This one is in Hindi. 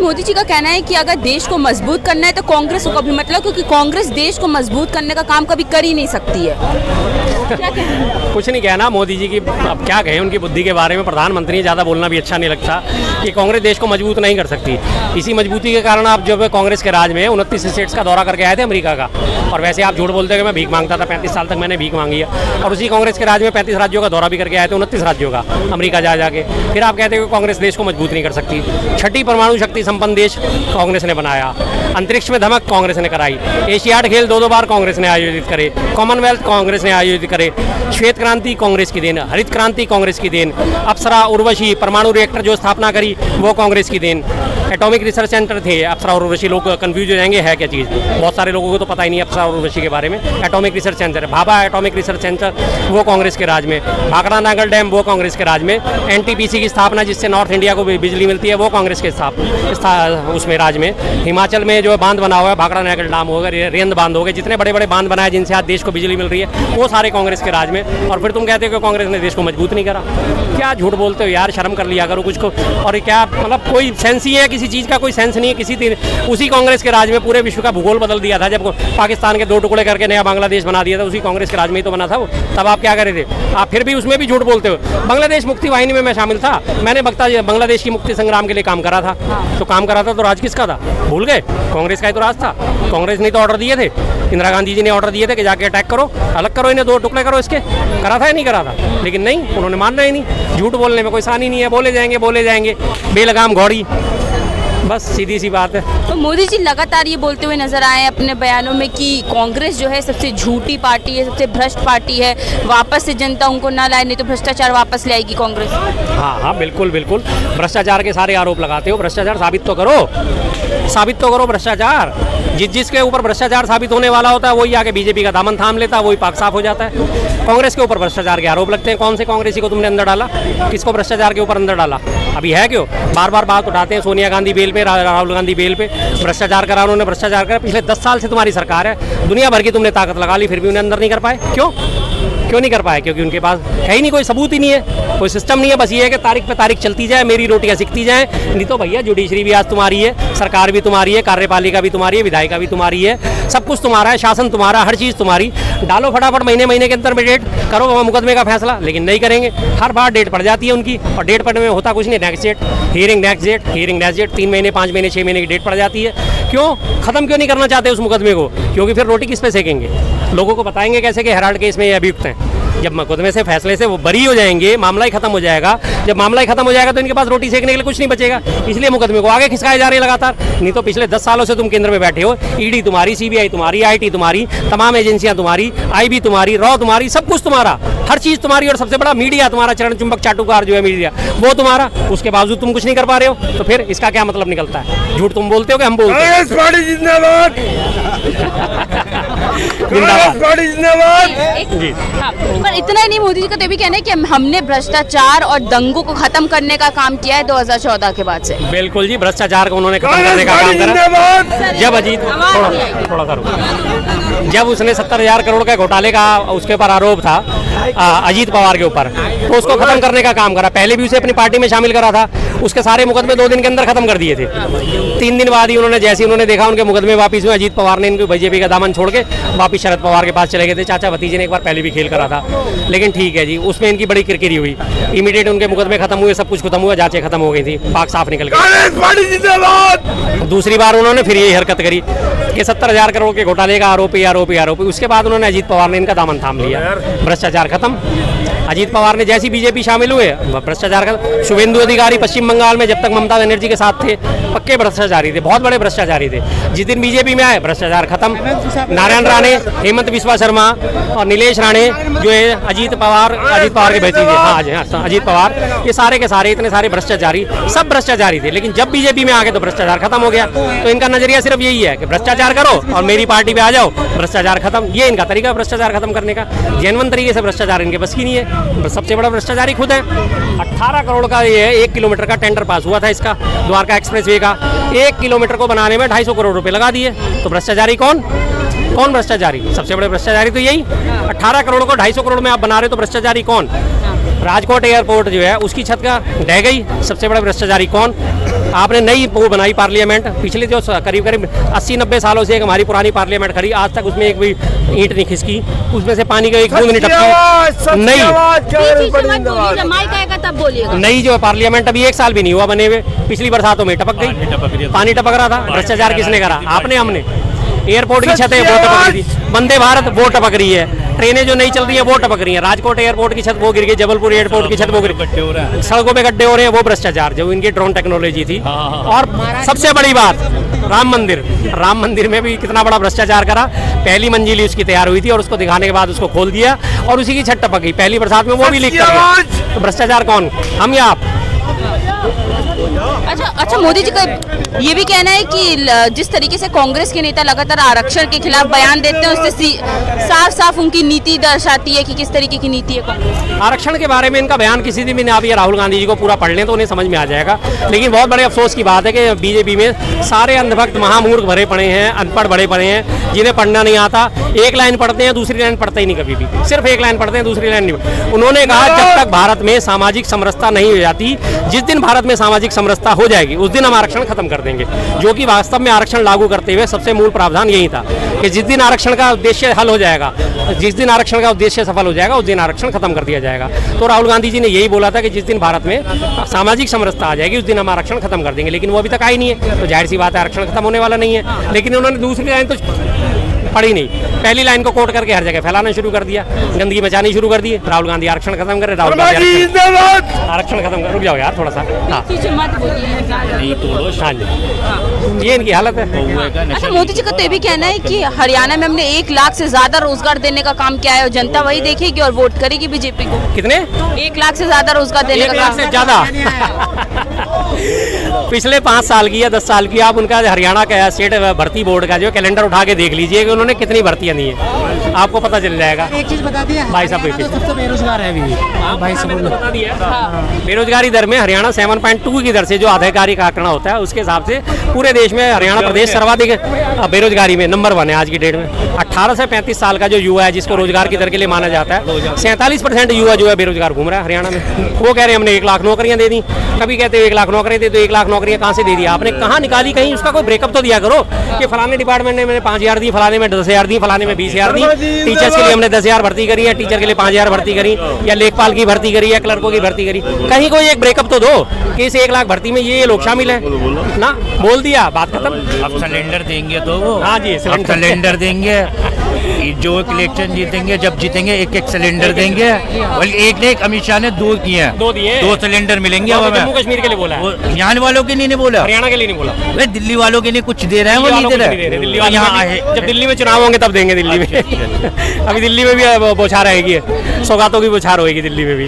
मोदी जी का कहना है कि अगर देश को मजबूत करना है तो कांग्रेस को भी, मतलब क्योंकि कांग्रेस देश को मजबूत करने का काम कभी कर ही नहीं सकती है। क्या कहना? कुछ नहीं कहना मोदी जी की, अब क्या कहें उनकी बुद्धि के बारे में। प्रधानमंत्री ज़्यादा बोलना भी अच्छा नहीं लगता कि कांग्रेस देश को मजबूत नहीं कर सकती। इसी मजबूती के कारण आप जब कांग्रेस के राज में 29 स्टेट्स का दौरा करके आए थे अमेरिका का, और वैसे आप झूठ बोलते हो कि मैं भीख मांगता था, 35 साल तक मैंने भीख मांगी है। और उसी कांग्रेस के राज में 35 राज्यों का दौरा भी करके आए थे, 29 राज्यों का, अमेरिका जा जाके। फिर आप कहते हो कि कांग्रेस देश को मजबूत नहीं कर सकती। छठी परमाणु शक्ति संपन्न देश कांग्रेस ने बनाया, अंतरिक्ष में धमक कांग्रेस ने कराई, एशियाड खेल 2-2 बार कांग्रेस ने आयोजित करे, कॉमनवेल्थ कांग्रेस ने आयोजित करे, श्वेत क्रांति कांग्रेस की देन, हरित क्रांति कांग्रेस की देन, अप्सरा उर्वशी परमाणु रिएक्टर जो स्थापना करी वो कांग्रेस की देन, एटॉमिक रिसर्च सेंटर थे अप्सरा और उर्वशी। लोग कंफ्यूज हो जाएंगे है क्या चीज़, बहुत सारे लोगों को तो पता ही नहीं अप्सरा और उर्वशी के बारे में। Atomic research centre Bhabha atomic research centre वो कांग्रेस के राज में, भाखड़ा नागल डैम वो कांग्रेस के राज में, एनटीपीसी की स्थापना जिससे नॉर्थ इंडिया को बिजली मिलती है वो कांग्रेस के उसमें राज में। हिमाचल में जो बांध बना हुआ है, भाखड़ा नागल डैम हो गया, रेंद बांध हो गए, जितने बड़े बड़े बांध बनाए जिनसे आज देश को बिजली मिल रही है वो सारे कांग्रेस के राज में। और फिर तुम कहते हो कि कांग्रेस ने देश को मजबूत नहीं करा। क्या झूठ बोलते हो यार, शर्म कर लिया करो कुछ को। और क्या मतलब कोई सेंस ही है, किसी चीज़ का कोई सेंस नहीं है। किसी दिन उसी कांग्रेस के राज में पूरे विश्व का भूगोल बदल दिया था, जब पाकिस्तान के 2 टुकड़े करके नया बांग्लादेश बना दिया था, उसी कांग्रेस के राज में ही तो बना था वो। तब आप क्या कर रहे थे, आप फिर भी उसमें भी झूठ बोलते हो। बांग्लादेश मुक्ति वाहिनी में मैं शामिल था, मैंने बांग्लादेश की मुक्ति संग्राम के लिए काम करा था। तो काम करा था तो राज किसका था, भूल गए? कांग्रेस का ही तो राज था। कांग्रेस ने तो ऑर्डर दिए थे, इंदिरा गांधी जी ने ऑर्डर दिए थे कि जाके अटैक करो, अलग करो इन्हें, 2 टुकड़े करो इसके। करा था या नहीं करा था? लेकिन नहीं, उन्होंने मानना ही नहीं। झूठ बोलने में कोई सानी नहीं है, बोले जाएंगे बेलगाम घोड़ी, बस सीधी सी बात है। तो मोदी जी लगातार ये बोलते हुए नजर आए अपने बयानों में कि कांग्रेस जो है सबसे झूठी पार्टी है, सबसे भ्रष्ट पार्टी है, वापस से जनता उनको ना लाए, नहीं तो भ्रष्टाचार वापस लाएगी कांग्रेस। हाँ बिल्कुल भ्रष्टाचार के सारे आरोप लगाते हो। भ्रष्टाचार साबित तो करो भ्रष्टाचार। जिसके ऊपर भ्रष्टाचार साबित होने वाला होता है वही आके बीजेपी का दामन थाम लेता है, वही पाक साफ हो जाता है। कांग्रेस के ऊपर भ्रष्टाचार के आरोप लगते हैं। कौन से कांग्रेसी को तुमने अंदर डाला, किसको भ्रष्टाचार के ऊपर अंदर डाला? अभी है क्यों? बार बात उठाते हैं सोनिया गांधी बेल पे, राहुल गांधी बेल पे। भ्रष्टाचार करा उन्होंने, भ्रष्टाचार करा। पिछले 10 साल से तुम्हारी सरकार है, दुनिया भर की तुमने ताकत लगा ली, फिर भी उन्हें अंदर नहीं कर पाए। क्यों नहीं कर पाए? क्योंकि उनके पास है ही नहीं, कोई सबूत ही नहीं है, कोई सिस्टम नहीं है। बस ये है कि तारीख पे तारीख चलती जाए, मेरी रोटियां सिकती जाए। नहीं तो भैया जुडिशरी भी आज तुम्हारी है, सरकार भी तुम्हारी है, कार्यपालिका भी तुम्हारी है, विधायिका भी तुम्हारी है, सब कुछ तुम्हारा है, शासन तुम्हारा, हर चीज़ तुम्हारी। डालो फटाफट महीने के अंदर में डेट, करो मुकदमे का फैसला। लेकिन नहीं करेंगे, हर बार डेट पड़ जाती है उनकी, और डेट पड़ने में होता कुछ नहीं। Next date, hearing next date, 3 महीने 5 महीने 6 महीने की डेट पड़ जाती है। क्यों खत्म क्यों नहीं करना चाहते उस मुकदमे को? क्योंकि फिर रोटी किस पे सेकेंगे? लोगों को बताएंगे कैसे कि हेराल्ड केस में ये अभियुक्त हैं? जब मुकदमे से फैसले से वो बरी हो जाएंगे, मामला ही खत्म हो जाएगा। जब मामला ही खत्म हो जाएगा तो इनके पास रोटी सेकने के लिए कुछ नहीं बचेगा। इसलिए मुकदमे को आगे खिसकाए जा रहे हैं लगातार। नहीं तो पिछले 10 सालों से तुम केंद्र में बैठे हो, ईडी तुम्हारी, सीबीआई तुम्हारी, आईटी तुम्हारी, तमाम एजेंसियां तुम्हारी, आईबी तुम्हारी, रॉ तुम्हारी, सब कुछ तुम्हारा, हर चीज तुम्हारी। और सबसे बड़ा मीडिया तुम्हारा, चरण चुंबक चाटुकार जो है मीडिया, वो तुम्हारा। उसके बावजूद तुम कुछ नहीं कर पा रहे हो, तो फिर इसका क्या मतलब निकलता है? झूठ तुम बोलते हो कि हम बोलते हैं? जी हाँ, पर इतना ही नहीं, मोदी जी का तो भी कहना है कि हमने भ्रष्टाचार और दंगों को खत्म करने का काम किया है 2014 के बाद से। बिल्कुल जी, भ्रष्टाचार को उन्होंने खत्म करने का काम करा। जब अजीत थोड़ा सा रुको, जब उसने 70,000 करोड़ के घोटाले का उसके ऊपर आरोप था अजीत पवार के ऊपर, तो उसको खत्म करने का काम करा। पहले भी उसे अपनी पार्टी में शामिल करा था, उसके सारे मुकदमे 2 दिन के अंदर खत्म कर दिए थे। 3 दिन बाद ही उन्होंने, जैसे उन्होंने देखा उनके मुकदमे वापिस हुए, अजीत पवार ने इनको बीजेपी का दामन छोड़ के वापिस शरद पवार के पास चले गए थे। चाचा भतीजे ने एक बार पहले भी खेल करा था, लेकिन ठीक है जी, उसमें इनकी बड़ी किरकिरी हुई। इमीडिएट उनके मुकदमे खत्म हुए, सब कुछ खत्म हुआ, जांचें खत्म हो गई थी, पाक साफ निकल गई। दूसरी बार उन्होंने फिर यही हरकत करी कि 70,000 करोड़ के घोटाले का आरोपी। उसके बाद उन्होंने, अजीत पवार ने इनका दामन थाम लिया, भ्रष्टाचार खत्म। अजीत पवार ने जैसी बीजेपी शामिल हुए, भ्रष्टाचार खत्म। शुभेंदु अधिकारी पश्चिम बंगाल में जब तक ममता बनर्जी के साथ थे, पक्के भ्रष्टाचारी थे, बहुत बड़े भ्रष्टाचारी थे। जिस दिन बीजेपी में आए, भ्रष्टाचार खत्म। नारायण राणे, हेमंत बिस्वा शर्मा और नीलेश राणे जो है अजीत पवार के भतीजे, हाँ अजीत पवार, ये सारे के सारे इतने सारे भ्रष्टाचारी, सब भ्रष्टाचारी थे। लेकिन जब बीजेपी में आ गए तो भ्रष्टाचार खत्म हो गया। तो इनका नजरिया सिर्फ यही है कि भ्रष्टाचार करो और मेरी पार्टी पे आ जाओ, भ्रष्टाचार खत्म। ये इनका तरीका भ्रष्टाचार खत्म करने का। जेन्युइन तरीके से भ्रष्टाचार इनके बस की नहीं है। सबसे बड़ा भ्रष्टाचारी खुद है। 18 करोड़ का ये 1 किलोमीटर का टेंडर पास हुआ था इसका, द्वारका एक्सप्रेसवे का। 1 किलोमीटर को बनाने में 250 करोड़ रुपए लगा दिए। तो भ्रष्टाचारी कौन भ्रष्टाचारी? सबसे बड़े भ्रष्टाचारी तो यही। 18 करोड़ को 250 करोड़ में आप बना रहे हो, तो भ्रष्टाचारी कौन? राजकोट एयरपोर्ट जो है उसकी छत का ढह गई, सबसे बड़ा भ्रष्टाचारी कौन? आपने नई वो बनाई पार्लियामेंट, पिछले जो करीब करीब 80-90 सालों से एक हमारी पुरानी पार्लियामेंट खड़ी, आज तक उसमें एक भी ईंट नहीं खिसकी, उसमें से पानी का एक बूंद नहीं टपकी। नई जो पार्लियामेंट अभी 1 साल भी नहीं हुआ बने हुए, पिछली बरसातों में टपक गई, पानी टपक रहा था। भ्रष्टाचार किसने करा? आपने, हमने। एयरपोर्ट की छतें वो टपक रही थी, वंदे भारत वो टपक रही है, ट्रेनें जो नहीं चल रही हैं वो टपक रही हैं, राजकोट एयरपोर्ट की छत वो गिर गई, जबलपुर एयरपोर्ट की छत वो गिर गई, सड़कों पे गड्ढे हो रहे हैं, वो भ्रष्टाचार जो इनकी ड्रोन टेक्नोलॉजी थी। और सबसे बड़ी बात, राम मंदिर में भी कितना बड़ा भ्रष्टाचार करा। पहली मंजिल उसकी तैयार हुई थी और उसको दिखाने के बाद उसको खोल दिया और उसी की छत टपक गई, पहली बरसात में वो भी लीक कर गया। तो भ्रष्टाचार कौन, हम या आप? अच्छा, मोदी जी का ये भी कहना है कि जिस तरीके से कांग्रेस के नेता लगातार आरक्षण के खिलाफ बयान देते हैं, उससे साफ साफ उनकी नीति दर्शाती है कि किस तरीके की नीति है कांग्रेस। आरक्षण के बारे में इनका बयान किसी दिन भी ना भी राहुल गांधी जी को पूरा पढ़ लें तो उन्हें समझ में आ जाएगा। लेकिन बहुत बड़े अफसोस की बात है कि बीजेपी में सारे अंधभक्त महामूर्ख भरे पड़े हैं, अनपढ़ भरे पड़े हैं, जिन्हें पढ़ना नहीं आता। एक लाइन पढ़ते हैं, दूसरी लाइन पढ़ते ही नहीं कभी भी, सिर्फ एक लाइन पढ़ते हैं, दूसरी लाइन नहीं। उन्होंने कहा जब तक भारत में सामाजिक समरसता नहीं हो जाती, जिस दिन भारत में सामाजिक समरसता हो जाएगी उस दिन हम आरक्षण खत्म कर देंगे। जो कि वास्तव में आरक्षण लागू करते हुए सबसे मूल प्रावधान यही था कि जिस दिन आरक्षण का उद्देश्य हल हो जाएगा, जिस दिन आरक्षण का उद्देश्य सफल हो जाएगा, उस दिन आरक्षण खत्म कर दिया जाएगा। तो राहुल गांधी जी ने यही बोला था कि जिस दिन भारत में सामाजिक समरसता आ जाएगी उस दिन हम आरक्षण खत्म कर देंगे, लेकिन वो अभी तक आई नहीं है। तो जाहिर सी बात है आरक्षण खत्म होने वाला नहीं है। लेकिन उन्होंने दूसरी लाइन तो पढ़ी नहीं, पहली लाइन को कोट करके हर जगह फैलाना शुरू कर दिया, गंदगी मचानी शुरू कर दी। राहुल गांधी आरक्षण खत्म करे, राहुल गांधी आरक्षण खत्म कर। रुक जाओ यार थोड़ा सा। हाँ जी, ये इनकी हालत है। अच्छा, मोदी जी का तो ये भी कहना है कि हरियाणा में हमने 1 लाख से ज्यादा रोजगार देने का काम किया है और जनता वही देखेगी और वोट करेगी बीजेपी को। कितने? 1 लाख से ज्यादा रोजगार देने का काम। 1 लाख से ज्यादा पिछले 5 साल की या 10 साल की आप उनका हरियाणा का स्टेट भर्ती बोर्ड का जो कैलेंडर उठा के देख लीजिए कि उन्होंने कितनी भर्तियां दी है, आपको पता चल जाएगा। एक चीज बता दिया भाई साहब, सबसे बेरोजगार है अभी भाई साहब। बेरोजगारी दर में हरियाणा 7.2 की दर से जो आधिकारिक आंकड़ा होता है उसके हिसाब से पूरे देश में हरियाणा प्रदेश सर्वाधिक बेरोजगारी में नंबर 1 है आज की डेट में। 18 से 35 साल का जो युवा है जिसको रोजगार की दर के लिए माना जाता है, 47% युवा जो है बेरोजगार घूम रहा है हरियाणा में। वो कह रहे हैं हमने 1 लाख नौकरियां दे दी, कभी कहते हैं 1 लाख नौकरियां दे, तो 1 लाख नौकरियां कहाँ से दे दी आपने, कहाँ निकाली? कहीं उसका कोई ब्रेकअप तो दिया करो कि फलाने डिपार्टमेंट ने मैंने 5,000 दी, फलाने में 10,000 दी, फलाने में 20,000 दी। टीचर्स के लिए हमने 10,000 भर्ती करी है, टीचर के लिए 5,000 भर्ती करी, या लेखपाल की भर्ती करी, या क्लर्कों की भर्ती करी। कहीं कोई एक ब्रेकअप तो दो कि इस 1 लाख भर्ती में ये लोग शामिल है ना। बोल दिया, बात खत्म। अब सिलेंडर देंगे तो वो, हाँ जी, सिलेंडर देंगे। जो इलेक्शन जीतेंगे, जब जीतेंगे 1-1 सिलेंडर देंगे। और एक ने अमित शाह ने 2 किए हैं, 2 दिए, 2 सिलेंडर मिलेंगे। जम्मू कश्मीर के लिए बोला है, यहाँ वालों के लिए नहीं बोला, हरियाणा के लिए नहीं बोला। दिल्ली वालों के लिए कुछ दे रहे हैं, वो नहीं दे रहे। दिल्ली वाले जब दिल्ली में चुनाव होंगे तब देंगे दिल्ली में। अभी दिल्ली में भी बौछार आएगी, सौगातों की बौछार होगी दिल्ली में भी।